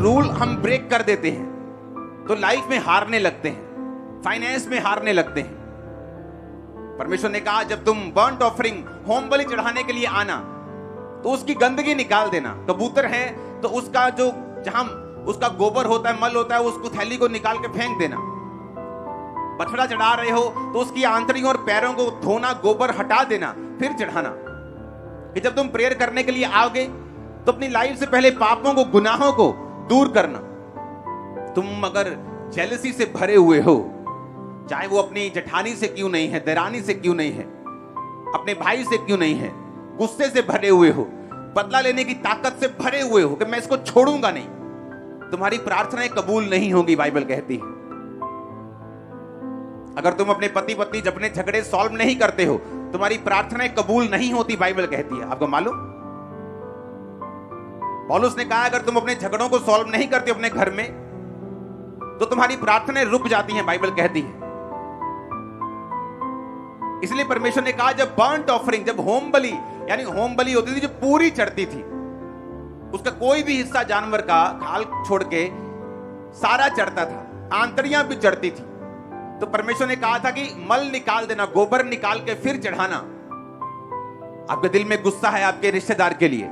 Rule हम break कर देते हैं तो लाइफ में हारने लगते हैं, फाइनेंस में हारने लगते हैं। परमेश्वर ने कहा जब तुम बर्न्ट ऑफरिंग होम बलि चढ़ाने के लिए आना तो उसकी गंदगी निकाल देना। कबूतर है तो उसका जो जहां उसका गोबर होता है, मल होता है, उसको थैली को निकाल के फेंक देना। बछड़ा चढ़ा रहे हो तो उसकी आंतड़ियों और पैरों को धोना, गोबर हटा देना, फिर चढ़ाना। कि जब तुम प्रेयर करने के लिए आओगे तो अपनी लाइफ से पहले पापों को, गुनाहों को दूर करना। तुम अगर जेलसी से भरे हुए हो, चाहे वो अपनी जेठानी से क्यों नहीं है, देरानी से क्यों नहीं है, अपने भाई से क्यों नहीं है, गुस्से से भरे हुए हो, बदला लेने की ताकत से भरे हुए हो कि मैं इसको छोड़ूंगा नहीं, तुम्हारी प्रार्थनाएं कबूल नहीं होंगी, बाइबल कहती है। अगर तुम अपने पति पत्नी अपने झगड़े सॉल्व नहीं करते हो, तुम्हारी प्रार्थनाएं कबूल नहीं होती, बाइबल कहती है। आपको मालूम, पौलुस ने कहा अगर तुम अपने झगड़ों को सॉल्व नहीं करते अपने घर में तो तुम्हारी प्रार्थनाएं रुक जाती हैं, बाइबल कहती है। इसलिए परमेश्वर ने कहा जब बर्न्ट ऑफरिंग, जब होम बलि, यानी होम बलि होती थी जो पूरी चढ़ती थी, उसका कोई भी हिस्सा जानवर का खाल छोड़ के सारा चढ़ता था, आंतड़ियां भी चढ़ती थी, तो परमेश्वर ने कहा था कि मल निकाल देना, गोबर निकाल के फिर चढ़ाना। आपके दिल में गुस्सा है आपके रिश्तेदार के लिए,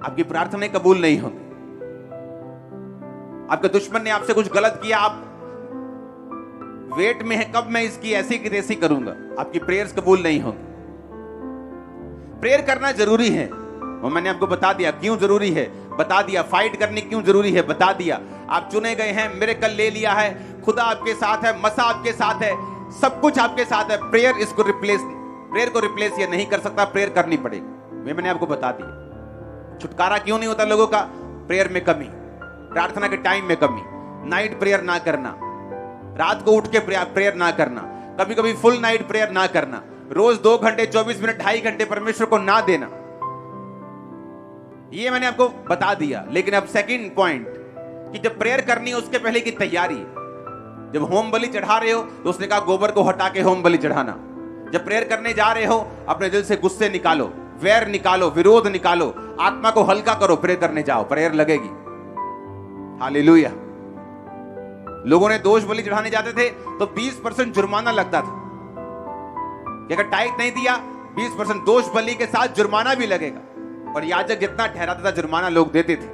आपकी प्रार्थनाएं कबूल नहीं होंगी। आपके दुश्मन ने आपसे कुछ गलत किया, आप वेट में है कब मैं इसकी ऐसी की तैसी करूंगा, आपकी प्रेयर्स कबूल नहीं होंगी। प्रेयर करना जरूरी है और मैंने आपको बता दिया क्यों जरूरी है, बता दिया फाइट करनी क्यों जरूरी है, बता दिया। आप चुने गए हैं, मिरेकल ले लिया है, खुदा आपके साथ है, मसा आपके साथ है, सब कुछ आपके साथ है। प्रेयर इसको रिप्लेस, प्रेयर को रिप्लेस ये नहीं कर सकता, प्रेयर करनी पड़ेगी। मैंने आपको बता दिया छुटकारा क्यों नहीं होता लोगों का, प्रेयर में कमी, प्रार्थना के टाइम में कमी, नाइट प्रेयर ना करना, रात को उठ के प्रेयर ना करना, कभी कभी फुल नाइट प्रेयर ना करना, रोज 2 घंटे 24 मिनट 2.5 घंटे परमेश्वर को ना देना, ये मैंने आपको बता दिया। लेकिन अब सेकंड पॉइंट कि जब प्रेयर करनी है उसके पहले की तैयारी। जब होम बलि चढ़ा रहे हो तो उसने कहा गोबर को हटा के होम बलि चढ़ाना। जब प्रेयर करने जा रहे हो अपने दिल से गुस्से निकालो, वैर निकालो, विरोध निकालो, आत्मा को हल्का करो, प्रेयर करने जाओ, प्रेयर लगेगी। हालेलुया। लोगों ने दोष बलि चढ़ाने जाते थे तो 20% जुर्माना लगता था कि अगर टाइट नहीं दिया 20% दोष बलि के साथ जुर्माना भी लगेगा, और याजक जितना ठहराता था जुर्माना लोग देते थे,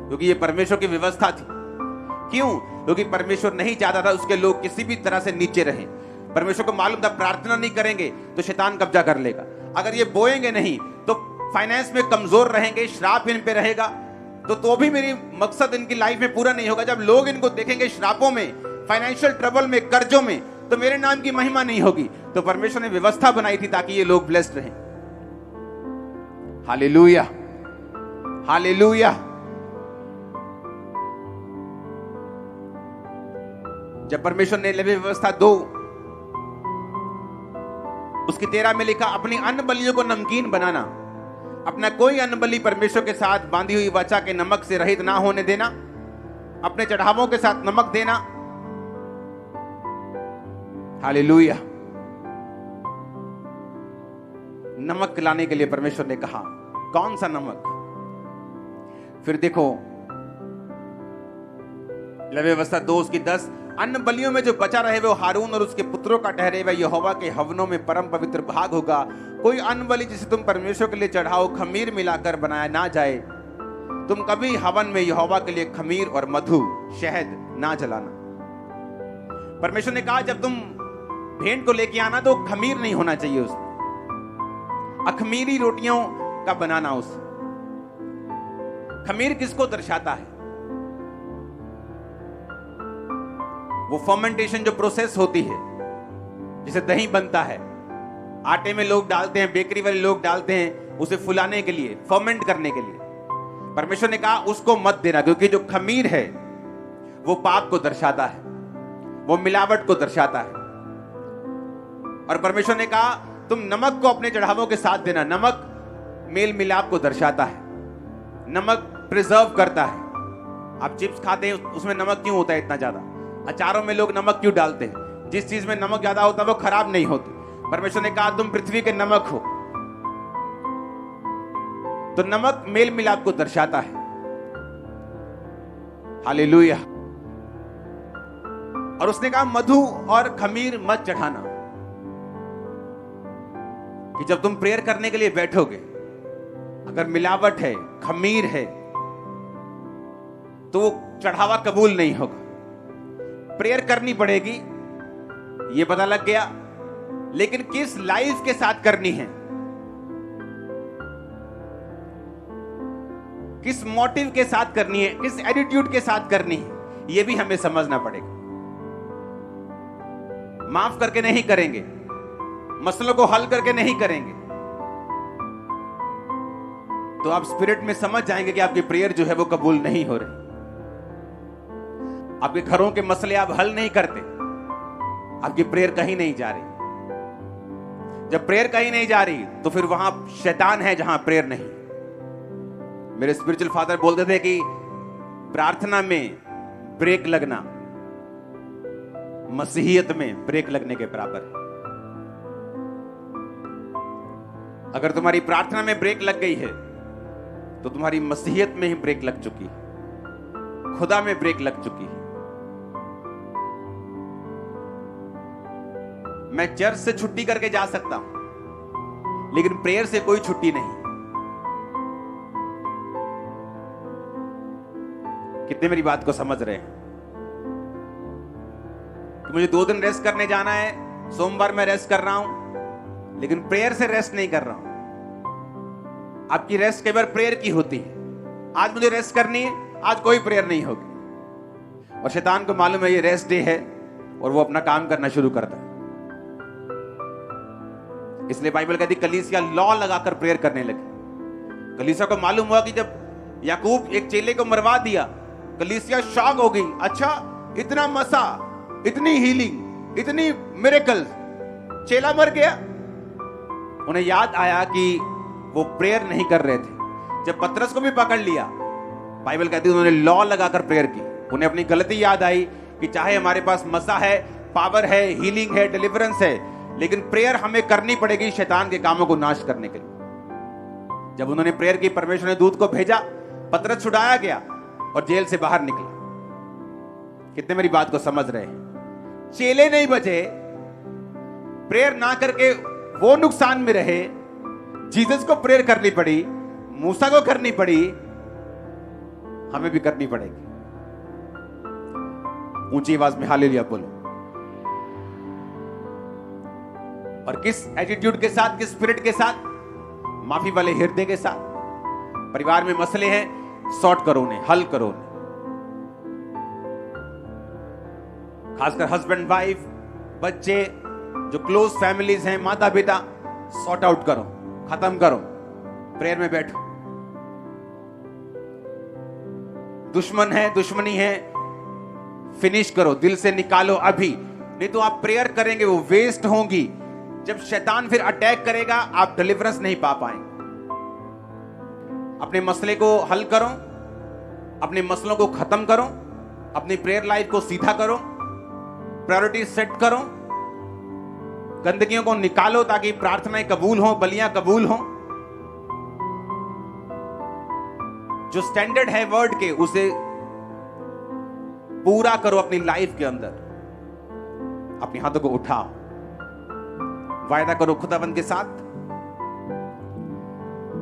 क्योंकि ये परमेश्वर की व्यवस्था थी। क्यों? क्योंकि परमेश्वर नहीं चाहता था उसके लोग किसी भी तरह से नीचे रहें। परमेश्वर को मालूम था प्रार्थना नहीं करेंगे तो शैतान कब्जा कर लेगा, अगर ये बोएंगे नहीं तो फाइनेंस में कमजोर रहेंगे, श्राप इन पे रहेगा, तो भी मेरी मकसद इनकी लाइफ में पूरा नहीं होगा। जब लोग इनको देखेंगे श्रापों में, फाइनेंशियल ट्रबल में, कर्जों में, तो मेरे नाम की महिमा नहीं होगी। तो परमेश्वर ने व्यवस्था बनाई थी ताकि ये लोग ब्लेस्ड रहें। Hallelujah, hallelujah. जब परमेश्वर ने लेवी व्यवस्था 2 उसकी 13 में लिखा अपनी अन्न बलियों को नमकीन बनाना, अपना कोई अन्न बलि परमेश्वर के साथ बांधी हुई वाचा के नमक से रहित ना होने देना, अपने चढ़ावों के साथ नमक देना। हालेलुया। नमक लाने के लिए परमेश्वर ने कहा, कौन सा नमक? फिर देखो लेवी व्यवस्था 2 उसकी 10, अन्न बलियों में जो बचा रहे वो हारून और उसके पुत्रों का ठहरे, वह यहोवा के हवनों में परम पवित्र भाग होगा। कोई अन्न बलि जिसे तुम परमेश्वर के लिए चढ़ाओ खमीर मिलाकर बनाया ना जाए। तुम कभी हवन में यहोवा के लिए खमीर और मधु, शहद ना जलाना। परमेश्वर ने कहा जब तुम भेंट को लेके आना तो खमीर नहीं होना चाहिए उसमें, अखमीरी रोटियों का बनाना। उस खमीर किसको दर्शाता है? वो फर्मेंटेशन जो प्रोसेस होती है, जिसे दही बनता है, आटे में लोग डालते हैं, बेकरी वाले लोग डालते हैं उसे फुलाने के लिए, फर्मेंट करने के लिए। परमेश्वर ने कहा उसको मत देना, क्योंकि जो खमीर है वो पाप को दर्शाता है, वो मिलावट को दर्शाता है। और परमेश्वर ने कहा तुम नमक को अपने चढ़ावों के साथ देना। नमक मेल मिलाप को दर्शाता है, नमक प्रिजर्व करता है। आप चिप्स खाते हैं उसमें नमक क्यों होता है इतना ज्यादा? अचारों में लोग नमक क्यों डालते हैं? जिस चीज में नमक ज्यादा होता है वो खराब नहीं होती। परमेश्वर ने कहा तुम पृथ्वी के नमक हो। तो नमक मेल मिलाप को दर्शाता है। हालेलुया। और उसने कहा मधु और खमीर मत चढ़ाना, कि जब तुम प्रेयर करने के लिए बैठोगे, अगर मिलावट है, खमीर है, तो वो चढ़ावा कबूल नहीं होगा। प्रेयर करनी पड़ेगी, ये पता लग गया, लेकिन किस लाइफ के साथ करनी है, किस मोटिव के साथ करनी है, किस एटीट्यूड के साथ करनी है, यह भी हमें समझना पड़ेगा। माफ करके नहीं करेंगे, मसलों को हल करके नहीं करेंगे, तो आप स्पिरिट में समझ जाएंगे कि आपकी प्रेयर जो है वो कबूल नहीं हो रही। आपके घरों के मसले आप हल नहीं करते, आपकी प्रेयर कहीं नहीं जा रही। जब प्रेयर कहीं नहीं जा रही तो फिर वहां शैतान है जहां प्रेयर नहीं। मेरे स्पिरिचुअल फादर बोलते थे कि प्रार्थना में ब्रेक लगना मसीहियत में ब्रेक लगने के बराबर है। अगर तुम्हारी प्रार्थना में ब्रेक लग गई है तो तुम्हारी मसीहियत में ही ब्रेक लग चुकी है, खुदा में ब्रेक लग चुकी है। मैं चर्च से छुट्टी करके जा सकता हूं, लेकिन प्रेयर से कोई छुट्टी नहीं। कितने मेरी बात को समझ रहे हैं? कि मुझे 2 दिन रेस्ट करने जाना है, सोमवार मैं रेस्ट कर रहा हूं, लेकिन प्रेयर से रेस्ट नहीं कर रहा हूं। आपकी रेस्ट कई बार प्रेयर की होती है। आज मुझे रेस्ट करनी है, आज कोई प्रेयर नहीं होगी, और शैतान को मालूम है ये रेस्ट डे है, और वो अपना काम करना शुरू करता है। इसलिए बाइबल कहती कलीसिया लॉ लगाकर प्रेयर करने लगी। कलीसिया को मालूम हुआ कि जब याकूब एक चेले को मरवा दिया, कलीसिया शॉक हो गई। अच्छा, इतना मसा, इतनी हीलिंग, इतनी मिरेकल, चेला मर गया। उन्हें याद आया कि वो प्रेयर नहीं कर रहे थे। जब पतरस को भी पकड़ लिया, बाइबल कहती है उन्होंने लॉ लगाकर प्रेयर की। उन्हें अपनी गलती याद आई कि चाहे हमारे पास मसा है, पावर है, हीलिंग है, डिलीवरेंस है, लेकिन प्रेयर हमें करनी पड़ेगी शैतान के कामों को नाश करने के लिए। जब उन्होंने प्रेयर की, परमेश्वर ने दूत को भेजा, पतरस छुड़ाया गया और जेल से बाहर निकला। कितने मेरी बात को समझ रहे हैं? चेले नहीं बचे, प्रेयर ना करके वो नुकसान में रहे। जीसस को प्रेयर करनी पड़ी, मूसा को करनी पड़ी, हमें भी करनी पड़ेगी। ऊंची आवाज में हालेलुया बोलो। और किस एटीट्यूड के साथ, किस स्पिरिट के साथ? माफी वाले हृदय के साथ। परिवार में मसले हैं, सॉर्ट करो उन्हें, हल करो उन्हें। खासकर हस्बैंड वाइफ, बच्चे, जो क्लोज फैमिलीज हैं, माता पिता, सॉर्ट आउट करो, खत्म करो, प्रेयर में बैठो। दुश्मन है, दुश्मनी है, फिनिश करो, दिल से निकालो अभी, नहीं तो आप प्रेयर करेंगे वो वेस्ट होंगी। जब शैतान फिर अटैक करेगा, आप डिलीवरेंस नहीं पा पाएंगे। अपने मसले को हल करो, अपने मसलों को खत्म करो, अपनी प्रेयर लाइफ को सीधा करो, प्रायोरिटी सेट करो, गंदगियों को निकालो ताकि प्रार्थनाएं कबूल हो, बलियां कबूल हो। जो स्टैंडर्ड है वर्ड के, उसे पूरा करो अपनी लाइफ के अंदर। अपने हाथों को उठाओ, वायदा करो खुदाबंद के साथ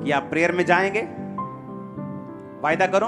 कि आप प्रेयर में जाएंगे। वायदा करो